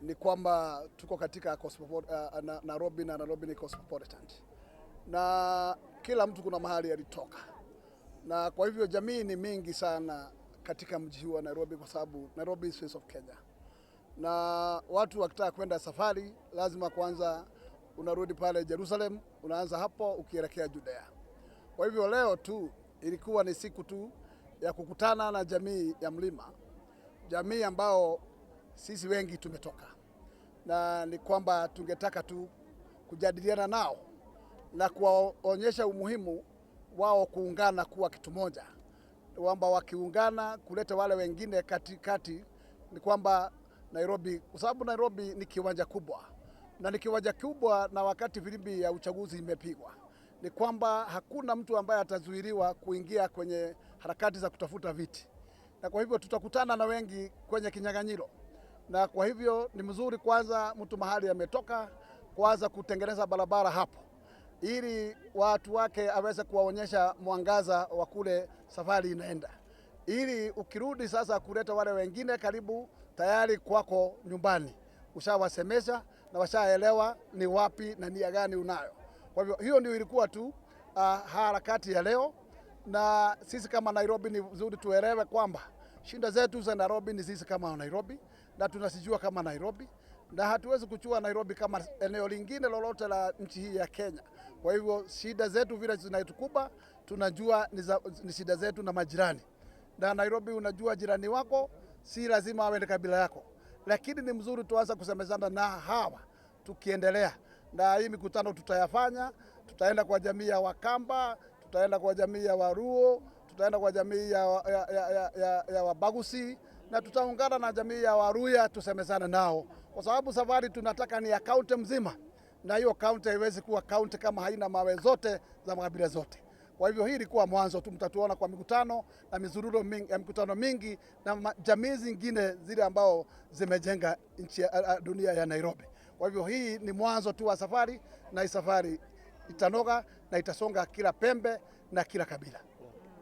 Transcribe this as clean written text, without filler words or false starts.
ni kwamba tuko katika Nairobi na Nairobi ni cosmopolitan. Na kila mtu kuna mahali alitoka. Na kwa hivyo jamii ni mingi sana katika mji huu wa Nairobi kwa sababu Nairobi is face of Kenya. Na watu wakitaka kwenda safari lazima kwanza unarudi pale Jerusalem, unaanza hapo ukielekea Judea. Kwa hivyo leo tu ilikuwa ni siku tu ya kukutana na jamii ya mlima. Jamii ambao sisi wengi tumetoka. Na ni kwamba tungetaka tu kujadiliana nao na kuwaonyesha umuhimu wao kuungana kuwa kitu moja. Kwamba wakiungana kuleta wale wengine katikati ni kwamba Nairobi, kwa sababu Nairobi ni kiwanja kubwa. Na ni kiwanja kubwa, na wakati filimbi ya uchaguzi imepigwa, ni kwamba hakuna mtu ambaye atazuiliwa kuingia kwenye harakati za kutafuta viti. Na kwa hivyo tutakutana na wengi kwenye kinyang'anyiro. Na kwa hivyo ni mzuri kwanza mtu mahali ametoka kwanza kutengeneza barabara hapo, ili watu wake aweze kuwaonyesha mwangaza wa kule safari inaenda, ili ukirudi sasa kuleta wale wengine karibu tayari kwako nyumbani, ushawasemesha na washaelewa ni wapi na nia gani unayo. Kwa hivyo hiyo ndio ilikuwa tu harakati ya leo. Na sisi kama Nairobi ni vizuri tuelewe kwamba shinda zetu za Nairobi ni sisi kama Nairobi, na tunasijua kama Nairobi, na hatuwezi kuchua Nairobi kama eneo lingine lolote la nchi hii ya Kenya. Kwa hivyo shida zetu vile zinatukuba tunajua ni shida zetu na majirani. Na Nairobi unajua jirani wako si lazima awe ni kabila yako, lakini ni mzuri tuanze kusemezana na hawa tukiendelea. Na hii mikutano tutayafanya, tutaenda kwa jamii ya Wakamba, tutaenda kwa jamii ya Waruo, tutaenda kwa jamii ya Wabagusi, na tutaungana na jamii ya Waruya tusemezane nao, kwa sababu safari tunataka ni ya kaunti mzima, na hiyo kaunti haiwezi kuwa kaunti kama haina mawe zote za makabila zote. Kwa hivyo hii ilikuwa mwanzo tu, mtatuona kwa mikutano na mizururo mingi, mikutano mingi na jamii zingine zile ambao zimejenga nchi dunia ya Nairobi. Kwa hivyo hii ni mwanzo tu wa safari, na hii safari itanoga na itasonga kila pembe na kila kabila.